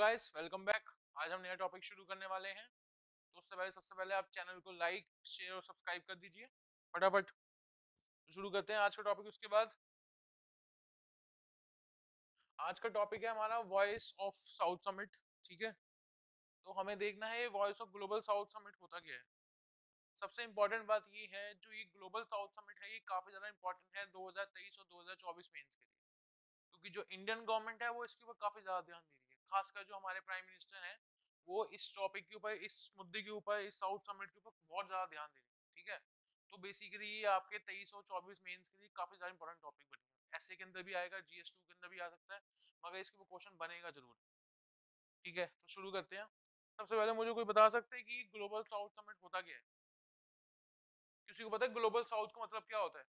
Guys, welcome back. आज हम नया टॉपिक शुरू करने वाले हैं। तो उससे पहले सबसे पहले आप चैनल को लाइक, शेयर और सब्सक्राइब कर दीजिए फटाफट। शुरू करते हैं आज का टॉपिक। उसके बाद आज का टॉपिक है हमारा वॉइस ऑफ साउथ समिट। ठीक है, तो हमें देखना है voice of global south summit होता क्या है। सबसे इंपॉर्टेंट बात ये है, जो ये ग्लोबल साउथ समिट है ये काफी ज्यादा इंपॉर्टेंट है 2023 और 2024 में के लिए, क्योंकि जो इंडियन गवर्नमेंट है वो इसके ऊपर काफी ज्यादा ध्यान दे रही है। खासकर जो हमारे प्राइम मिनिस्टर हैं वो इस टॉपिक के ऊपर, इस मुद्दे के ऊपर, इस साउथ समिट के ऊपर बहुत ज्यादा ध्यान दे रही है। ठीक है, तो बेसिकली ये आपके 23 और 24 मेंस के लिए काफी ज्यादा इंपॉर्टेंट टॉपिक बनेगा। एसए के अंदर भी आएगा, जीएस2 के अंदर भी आ सकता है, मगर इसके ऊपर क्वेश्चन बनेगा जरूर। ठीक है, तो शुरू करते हैं। सबसे पहले मुझे कोई बता सकते हैं कि ग्लोबल साउथ समिट होता क्या है? किसी को पता है ग्लोबल साउथ का मतलब क्या होता है?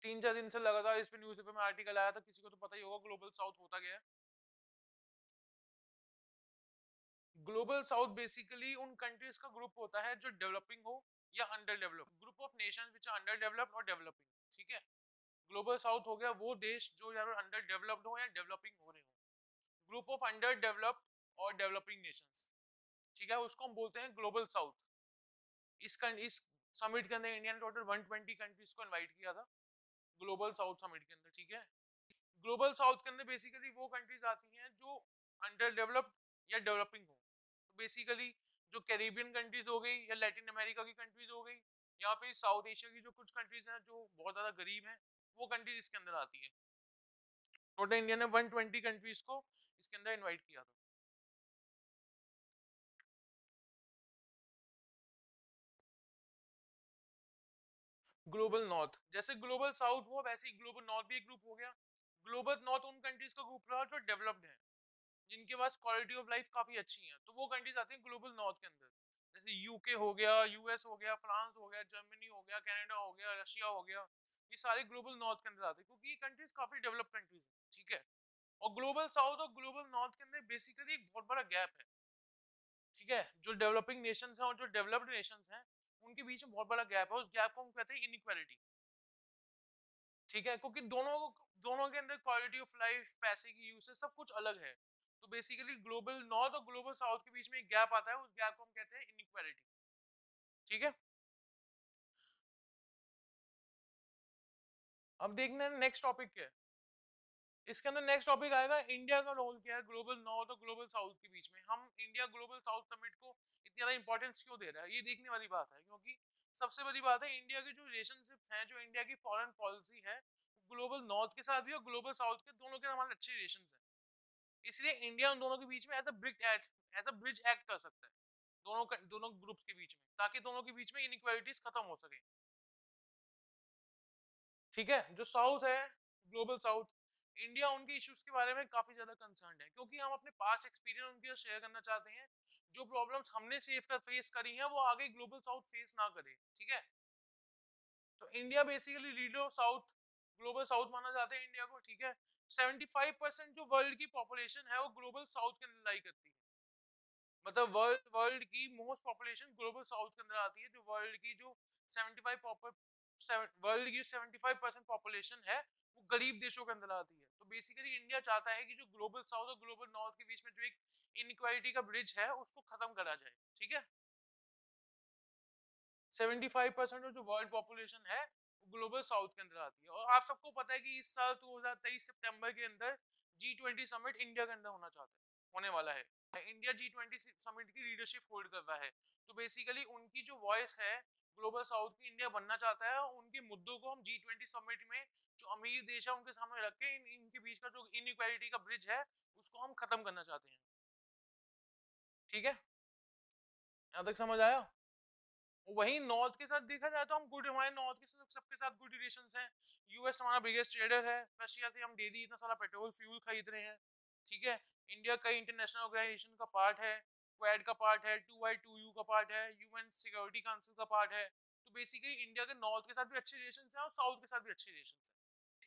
3-4 दिन से लगातार इस पे न्यूज पेपर में आर्टिकल आया था, किसी को तो पता ही होगा ग्लोबल साउथ होता क्या है। ग्लोबल साउथ बेसिकली उन कंट्रीज का ग्रुप होता है जो डेवलपिंग हो या under develop, group of nations which are under developed और डेवलपिंग। ठीक है, ग्लोबल साउथ हो गया वो देश जो या अंडर डेवलप्ड हो या डेवलपिंग हो रहे हो। ग्रुप ऑफ अंडर डेवलप्ड और डेवलपिंग नेशंस, ठीक है, उसको हम बोलते हैं ग्लोबल साउथ। इस समिट के अंदर इंडिया ने टोटल 120 कंट्रीज को इनवाइट किया था ग्लोबल साउथ समिट के अंदर। ठीक है, ग्लोबल साउथ के अंदर बेसिकली वो कंट्रीज आती हैं जो अंडर डेवलप्ड या डेवलपिंग हो। तो बेसिकली जो कैरिबियन कंट्रीज हो गई या लैटिन अमेरिका की कंट्रीज हो गई, या फिर साउथ एशिया की जो कुछ कंट्रीज हैं जो बहुत ज्यादा गरीब हैं, वो कंट्रीज इसके अंदर आती है। टोटल इंडिया ने 120 कंट्रीज को इसके अंदर इनवाइट किया था। ग्लोबल नॉर्थ, जैसे ग्लोबल साउथ हुआ वैसे ही ग्लोबल नॉर्थ भी एक ग्रुप हो गया। ग्लोबल नॉर्थ उन कंट्रीज का ग्रुप रहा जो डेवलप्ड है, जिनके पास क्वालिटी ऑफ लाइफ काफी अच्छी है, तो वो कंट्रीज आती हैं ग्लोबल नॉर्थ के अंदर। जैसे यूके हो गया, यूएस हो गया, फ्रांस हो गया, जर्मनी हो गया, कनाडा हो गया, रशिया हो गया, ये सारे ग्लोबल नॉर्थ के अंदर आते हैं क्योंकि ये कंट्रीज काफी डेवलप कंट्रीज हैं। ठीक है, और ग्लोबल साउथ और ग्लोबल नॉर्थ के अंदर बेसिकली एक बहुत बड़ा गैप है। ठीक है, जो डेवलपिंग नेशंस हैं और जो डेवलप्ड नेशंस हैं उनके बीच में बहुत बड़ा गैप है। उस गैप को हम कहते हैं इनइक्वालिटी। ठीक है, क्योंकि दोनों के अंदर क्वालिटी ऑफ लाइफ, पैसे की यूसेज, सब कुछ अलग है। तो बेसिकली ग्लोबल नॉर्थ और ग्लोबल साउथ के बीच में एक गैप आता है, उस गैप को हम कहते हैं इनइक्वालिटी। ठीक है, अब देखना है नेक्स्ट टॉपिक क्या है। इसके अंदर नेक्स्ट टॉपिक आएगा इंडिया का रोल क्या है ग्लोबल नॉर्थ और ग्लोबल साउथ के बीच में। हम इंडिया ग्लोबल साउथ समिट को इतनी ज्यादा इंपॉर्टेंस क्यों दे रहा है, ये देखने वाली बात है। क्योंकि सबसे बड़ी बात है, इंडिया के जो रिलेशनशिप हैं, जो इंडिया की फॉरेन पॉलिसी है, ग्लोबल नॉर्थ के साथ भी और ग्लोबल साउथ के, दोनों के हमारे अच्छे रिलेशन है। इसलिए इंडिया उन दोनों के बीच में एज अ ब्रिज एक्ट कर सकता है, दोनों ग्रुप्स के बीच में, ताकि दोनों के बीच में इनइक्वालिटीज खत्म हो सके। ठीक है, जो साउथ है, ग्लोबल साउथ, इंडिया उनके इश्यूज के बारे में काफी ज्यादा कंसर्न है, क्योंकि हम अपने पास्ट एक्सपीरियंस उनके साथ शेयर करना चाहते हैं। जो प्रॉब्लम्स हमने सेफ कर फेस करी हैं वो आगे ग्लोबल साउथ फेस ना करे। ठीक है, तो India basically leader of south, global south माना जाता है इंडिया को। ठीक है, 75% जो वर्ल्ड की पॉपुलेशन है वो ग्लोबल साउथ के अंदर लाई करती है। मतलब वर्ल्ड वर्ल्ड की मोस्ट पॉपुलेशन ग्लोबल साउथ के अंदर आती है। जो वर्ल्ड की जो 75 वर्ल्ड की 75% पॉपुलेशन है वो गरीब देशों के अंदर आती है। तो बेसिकली इंडिया चाहता है कि जो ग्लोबल साउथ और ग्लोबल नॉर्थ के बीच में जो एक इनइक्वालिटी का ब्रिज है उसको खत्म करा जाए। ठीक है, 75% जो वर्ल्ड पॉपुलेशन है वो ग्लोबल साउथ के अंदर आती है। और आप सबको पता है कि इस साल 2023 सितंबर के अंदर G20 समिट इंडिया के अंदर होने वाला है। इंडिया G20 समिट की लीडरशिप होल्ड कर रहा है। तो बेसिकली उनकी जो वॉइस है ग्लोबल साउथ की, इंडिया बनना चाहता है, और उनके मुद्दों को हम G20 समिट में जो अमीर देश है उनके सामने रख के इनके बीच का जो इनइक्वालिटी का ब्रिज है उसको हम खत्म करना चाहते हैं। ठीक है, यहाँ तक समझ आया? वहीं नॉर्थ के साथ देखा जाए तो हम गुड, हमारे नॉर्थ के साथ सबके साथ गुड रिलेशंस हैं। यूएस हमारा बिगेस्ट ट्रेडर है, रशिया से हम डेली इतना सारा पेट्रोल फ्यूल खरीद रहे हैं। ठीक है, इंडिया कई इंटरनेशनल ऑर्गेनाइजेशन का पार्ट है, क्वाड का पार्ट है, 2Y2U का पार्ट है, यूएन सिक्योरिटी काउंसिल का पार्ट है। तो बेसिकली इंडिया के नॉर्थ के साथ भी अच्छे रिलेशन हैं और साउथ के साथ भी अच्छे रिलेशन हैं।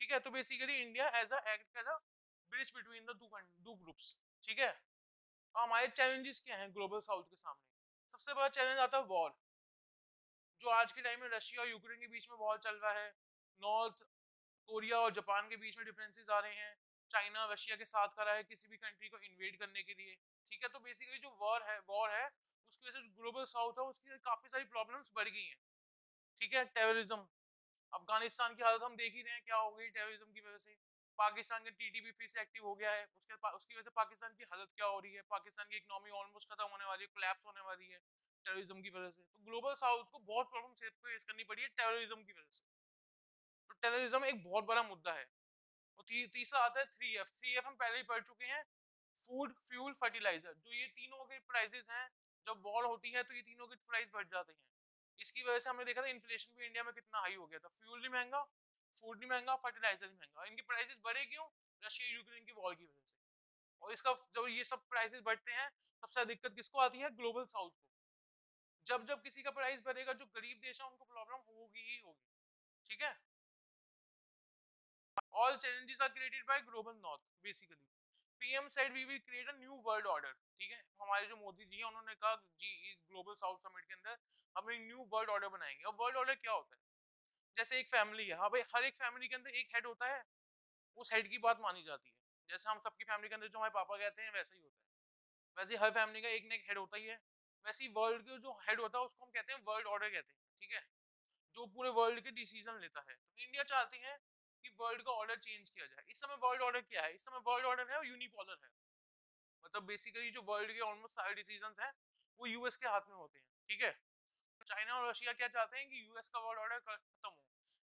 ठीक है, तो basically India as a act as a bridge between the two groups. ठीक है, हमारे चैलेंजेस क्या हैं ग्लोबल साउथ के सामने? सबसे बड़ा चैलेंज आता है वॉर। जो आज के टाइम में रशिया और यूक्रेन के बीच में वॉर चल रहा है, नॉर्थ कोरिया और जापान के बीच में डिफरेंसेस आ रहे हैं, चाइना रशिया के साथ करा है किसी भी कंट्री को इन्वेड करने के लिए, ठीक है। तो बेसिकली जो वॉर है उसकी वजह से ग्लोबल साउथ है उसकी काफी सारी प्रॉब्लम्स बढ़ गई हैं, ठीक है। टेररिज्म, अफगानिस्तान की हालत हम देख ही रहे हैं क्या हो गई टेररिज्म की वजह से। पाकिस्तान के टीटीपी फिर से एक्टिव हो गया है, उसकी वजह से पाकिस्तान की हालत क्या हो रही है, पाकिस्तान की इकोनॉमी ऑलमोस्ट खत्म होने वाली है, कोलैप्स होने वाली है टेररिज्म की वजह से। तो ग्लोबल साउथ को बहुत प्रॉब्लम फेस करनी पड़ी है टेररिज्म की वजह से। तो टेररिज्म एक बहुत बड़ा मुद्दा है। और तीसरा आता है 3F। 3F हम पहले ही पढ़ चुके हैं, फूड, फ्यूल, फर्टिलाइजर। जो ये तीनों के प्राइसेस हैं, जब वॉर होती है तो ये तीनों के प्राइस बढ़ जाते हैं। इसकी वजह से हमने देखा था इन्फ्लेशन भी इंडिया में कितना हाई हो गया था। फ्यूल नहीं महंगा, फूड नहीं महंगा, फर्टिलाइजर नहीं महंगा। इनके प्राइसेस बढ़े क्यों? रशिया यूक्रेन की वॉर की वजह से। और इसका जब ये सब प्राइसेस बढ़ते हैं सबसे ज्यादा दिक्कत किसको आती है? ग्लोबल साउथ को। जब जब किसी का प्राइस बढ़ेगा जो गरीब देश है उनको प्रॉब्लम होगी ही होगी, ठीक है। All challenges are created by global north basically. PM said we will create a new world order, ठीक है। हमारे जो मोदी जी हैं उन्होंने कहा जी इस ग्लोबल साउथ समिट के अंदर हम एक न्यू वर्ल्ड ऑर्डर बनाएंगे। और वर्ल्ड ऑर्डर क्या होता है? जैसे एक फैमिली है, हाँ भाई, हर एक फैमिली के अंदर एक हेड होता है, उस हेड की बात मानी जाती है। जैसे हम सबकी फैमिली के अंदर जो हमारे पापा कहते हैं वैसा ही होता है, वैसे ही हर फैमिली का एक ना एक हेड होता ही है। वैसे ही वर्ल्ड के जो हेड होता है उसको हम कहते हैं वर्ल्ड ऑर्डर कहते हैं, ठीक है, जो पूरे वर्ल्ड के डिसीजन लेता है। तो इंडिया चाहती है कि वर्ल्ड का ऑर्डर चेंज किया जाए। इस समय वर्ल्ड ऑर्डर क्या है? इस समय वर्ल्ड ऑर्डर है यूनिपोलर है। मतलब बेसिकली जो वर्ल्ड के ऑलमोस्ट सारे डिसीजंस हैं वो यूएस के हाथ में होते हैं, ठीक है। चाइना और रशिया क्या चाहते हैं कि यूएस का वर्ल्ड ऑर्डर खत्म हो,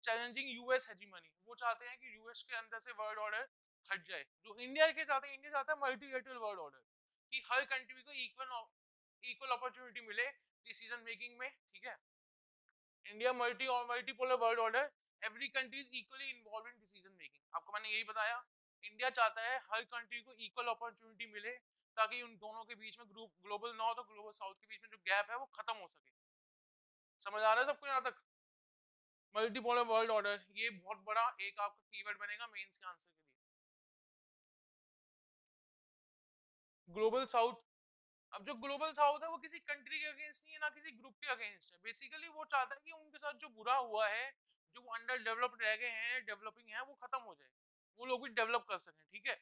चैलेंजिंग यूएस हेजीमनी। वो चाहते हैं कि यूएस के अंदर से वर्ल्ड ऑर्डर हट जाए। जो इंडिया के चाहते हैं, इंडिया चाहता है मल्टीलेटरल वर्ल्ड ऑर्डर, कि हर कंट्री को इक्वल अपॉर्चुनिटी मिले डिसीजन मेकिंग में, ठीक है। India multipolar world order, every country is equally involve in decision making. आपको मैंने यही बताया, इंडिया चाहता है हर कंट्री को इक्वल अपॉर्चुनिटी मिले ताकि उन दोनों के बीच में ग्लोबल नॉर्थ और ग्लोबल साउथ के बीच में जो गैप है वो खत्म हो सके। समझ आ रहा है सबको यहाँ तक? मल्टीपोलर वर्ल्ड ऑर्डर ये बहुत बड़ा एक आपका कीवर्ड बनेगा मेंस के आंसर के लिए। ग्लोबल साउथ, अब जो ग्लोबल साउथ है वो किसी कंट्री के अगेंस्ट नहीं है, ना किसी ग्रुप के अगेंस्ट है। बेसिकली वो चाहता है कि उनके साथ जो बुरा हुआ है, जो अंडर डेवलप्ड रह गए हैं, डेवलपिंग है, वो खत्म हो जाए, वो लोग भी डेवलप कर सकें, ठीक है।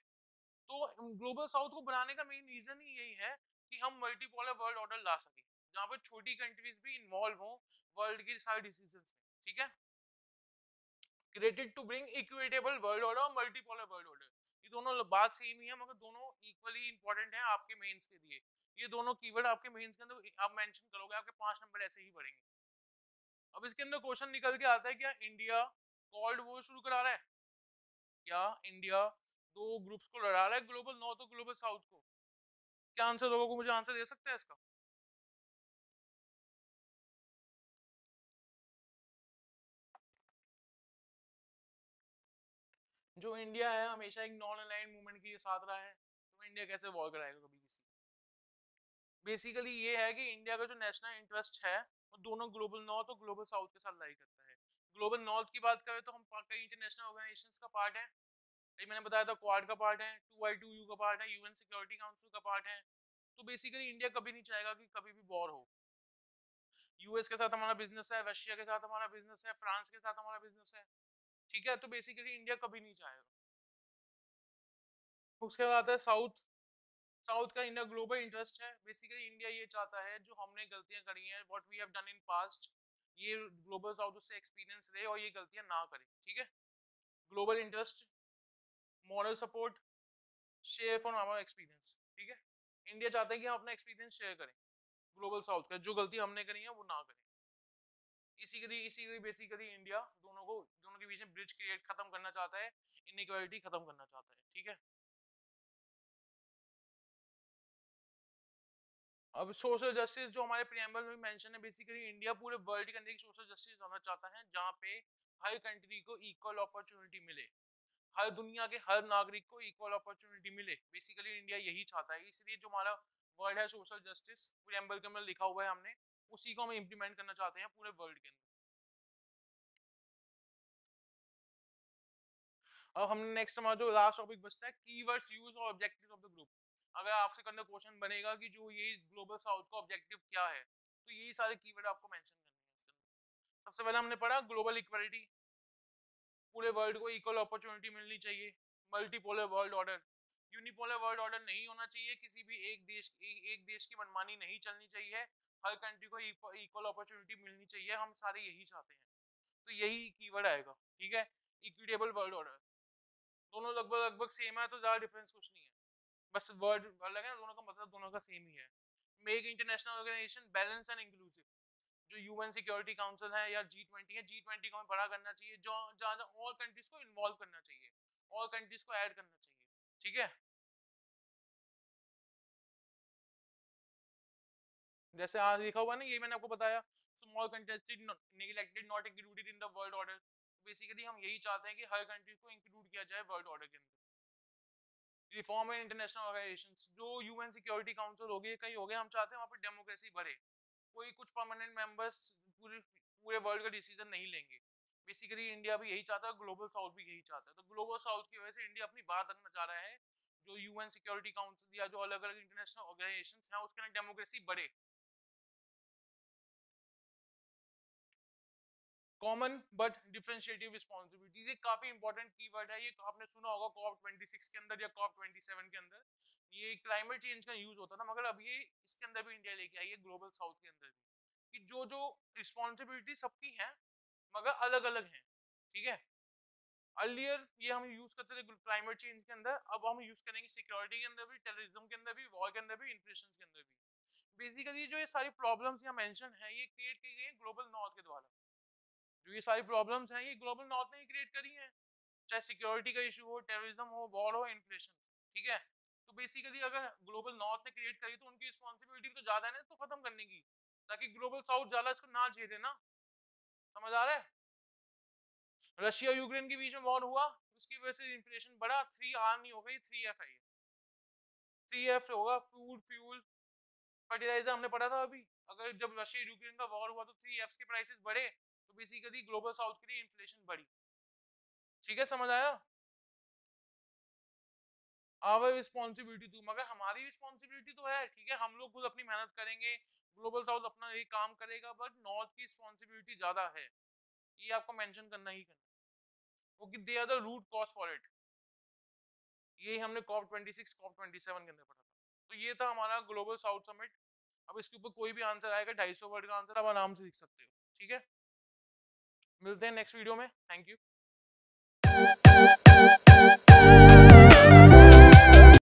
तो ग्लोबल साउथ को बनाने का मेन रीजन ही यही है कि हम मल्टीपोलर वर्ल्ड ऑर्डर ला सके जहां पर छोटी कंट्रीज भी इन्वॉल्व हो वर्ल्ड के सारे डिसीजंस में, ठीक है। Created to bring equitable world order और मल्टीपोलर वर्ल्ड ऑर्डर, ये दोनों बात सेम ही है मगर दोनों इक्वली इंपॉर्टेंट है आपके मेंस के लिए। ये दोनों कीवर्ड आपके मेंस के अंदर आप मेंशन करोगे, आपके 5 नंबर ऐसे ही बढ़ेंगे। अब इसके अंदर क्वेश्चन निकल के आता है, क्या इंडिया कोल्ड वॉर शुरू करा रहा है? क्या इंडिया दो ग्रुप्स को लड़ा रहा है, ग्लोबल नॉर्थ और ग्लोबल साउथ को? क्या आंसर दोगे? को मुझे आंसर दे सकते हैं इसका? जो इंडिया है हमेशा एक नॉन अलाइंड मूवमेंट के साथ रहा है, तो इंडिया कैसे वॉर कराएगा कभी किसी? बेसिकली ये है कि इंडिया का जो नेशनल इंटरेस्ट है वो दोनों ग्लोबल नॉर्थ और ग्लोबल साउथ के साथ लाई करता है। ग्लोबल नॉर्थ की बात करें तो हम कई इंटरनेशनल ऑर्गेनाइजेशंस का पार्ट है, ये मैंने बताया था, क्वाड का पार्ट है, 2i2u का पार्ट है, यूएन सिक्योरिटी काउंसिल का पार्ट है। तो बेसिकली इंडिया कभी नहीं चाहेगा कि कभी भी वॉर हो। यूएस के साथ हमारा बिजनेस है, रशिया के साथ हमारा बिजनेस है, फ्रांस के साथ हमारा बिजनेस है, ठीक है। तो बेसिकली इंडिया कभी नहीं चाहेगा। उसके बाद आता है साउथ। साउथ का इंडिया ग्लोबल इंटरेस्ट है। बेसिकली इंडिया ये चाहता है जो हमने गलतियां करी हैं, what we have done in past, ये ग्लोबल साउथ उससे एक्सपीरियंस ले और ये गलतियां ना करे, ठीक है। Global interest, moral support, share from our experience, ठीक है। इंडिया चाहता है कि हम अपना एक्सपीरियंस शेयर करें ग्लोबल साउथ का, जो गलती हमने करी है वो ना करें। इसी बेसिकली इंडिया दोनों के बीच में ब्रिज क्रिएट खत्म करना चाहता है, इनइक्वालिटी खत्म करना चाहता है, ठीक है। अब सोशल जस्टिस जो हमारे प्रियम्बल में मेंशन है, बेसिकली इंडिया पूरे वर्ल्ड के अंदर एक सोशल जस्टिस लाना चाहता है जहां पे हर कंट्री को इक्वल अपॉर्चुनिटी मिले, हर दुनिया के हर नागरिक को इक्वल अपॉर्चुनिटी मिले। बेसिकली इंडिया यही चाहता है, इसलिए जो हमारा वर्ड है सोशल जस्टिस प्रियम्बल के अंदर लिखा हुआ है हमने, उसी को हम इम्प्लीमेंट करना चाहते हैं पूरे वर्ल्ड के अंदर। अब हमने नेक्स्ट हमारा जो लास्ट टॉपिक बचता है, कीवर्ड्स यूज और ऑब्जेक्टिव्स ऑफ द ग्रुप। अगर आपसे करने क्वेश्चन बनेगा कि जो ये ग्लोबल साउथ का ऑब्जेक्टिव क्या है, तो यही सारे कीवर्ड आपको मेंशन करने हैं इसके अंदर। सबसे पहले हमने पढ़ा ग्लोबल इक्वालिटी, पूरे वर्ल्ड को इक्वल अपॉर्चुनिटी मिलनी चाहिए, multipolar world order, unipolar world order नहीं होना चाहिए, किसी भी एक देश की मनमानी नहीं चलनी चाहिए, हर कंट्री को इक्वल अपॉर्चुनिटी मिलनी चाहिए, हम सारे यही चाहते हैं। तो यही कीवर्ड आएगा, ठीक है। इक्विटेबल वर्ल्ड ऑर्डर, दोनों लगभग लगभग सेम है, तो ज्यादा डिफरेंस कुछ नहीं है, बस वर्ड अलग है ना, दोनों का मतलब दोनों का सेम ही है। Make international organisation balance and inclusive, जो यूएन सिक्योरिटी काउंसिल है या G20 है, G20 को हमें बड़ा करना चाहिए, जो जहाँ और कंट्रीज को इन्वॉल्व करना चाहिए, और कंट्रीज को ऐड करना चाहिए, ठीक है। जैसे आज लिखा हुआ ना, ये मैंने आपको बताया, small contested neglected not included in the world order, basically हम यही चाहते हैं कि हर कंट्री को इंक्लूड किया जाए वर्ल्ड ऑर्डर के अंदर। रिफॉर्म इन इंटरनेशनल ऑर्गेनाइजेशंस, जो यूएन सिक्योरिटी काउंसिल हो गई, कहीं हो गए, हम चाहते हैं वहाँ पर डेमोक्रेसी बढ़े, कोई कुछ परमानेंट मेंबर्स पूरे पूरे वर्ल्ड का डिसीजन नहीं लेंगे। बेसिकली इंडिया भी यही चाहता है, ग्लोबल साउथ भी यही चाहता है, तो ग्लोबल साउथ की वजह से इंडिया अपनी बात रखना चाह रहा है, जो यूएन सिक्योरिटी काउंसिल या जो अलग अलग इंटरनेशनल ऑर्गेनाइजेशंस हैं उसके अंदर डेमोक्रेसी बढ़े। कॉमन बट डिफरेंशिएटिव रिस्पॉन्सिबिलिटीज, ये काफी इंपॉर्टेंट कीवर्ड है, ये आपने सुना होगा COP26 के अंदर या COP27 के अंदर, ये क्लाइमेट चेंज का यूज होता था, मगर अब ये इसके अंदर भी इंडिया लेके आई है, ग्लोबल साउथ के अंदर भी, कि जो जो रिस्पॉन्सिबिलिटी सबकी है मगर अलग अलग हैं, ठीक है। अर्लियर ये हम यूज करते थे क्लाइमेट चेंज के अंदर, अब हम यूज करेंगे सिक्योरिटी के अंदर भी, टेररिज्म के अंदर भी, वॉर के अंदर भी, इन्फ्लेशन के अंदर भी। बेसिकली जो ये सारी प्रॉब्लम्स यहाँ मेंशन है, ये क्रिएट की गई है ग्लोबल नॉर्थ के द्वारा, जो ये सारी प्रॉब्लम्स हैं ये ग्लोबल नॉर्थ ने ही क्रिएट करी हैं, चाहे सिक्योरिटी का इशू हो, टेररिज्म हो, वॉर हो, इन्फ्लेशन, ठीक है। तो बेसिकली अगर ग्लोबल नॉर्थ ने क्रिएट करी तो उनकी रिस्पॉन्सिबिलिटी तो ज्यादा है ना इसको खत्म करने की, ताकि ग्लोबल साउथ ज्यादा इसको ना झेले ना, समझ आ रहा है। रशिया यूक्रेन के बीच में वॉर हुआ, उसकी वजह से इन्फ्लेशन बढ़ा, 3R नहीं होगा, ये 3F है, 3F होगा, फूड, फ्यूल, फर्टिलाइजर, हमने पढ़ा था अभी। अगर जब रशिया यूक्रेन का वॉर हुआ तो 3F के प्राइसेस बढ़े, तो बेसिकली ग्लोबल साउथ के लिए इन्फ्लेशन बढ़ी, ठीक है, समझ आया। आवर रिस्पॉन्सिबिलिटी टू, मगर हमारी रिस्पॉन्सिबिलिटी तो है, ठीक है, हम लोग खुद अपनी मेहनत करेंगे, ग्लोबल साउथ अपना ये काम करेगा, बट नॉर्थ की रिस्पॉन्सिबिलिटी ज्यादा है, ये आपको मेंशन करना ही करना, क्योंकि they are the root cause for it, ये हमने COP26 COP27 के अंदर पढ़ा था। तो ये था हमारा ग्लोबल साउथ समिट। अब इसके ऊपर कोई भी आंसर आएगा 250 वर्ड का आंसर, आप आराम से लिख सकते हो, ठीक है। मिलते हैं नेक्स्ट वीडियो में, थैंक यू।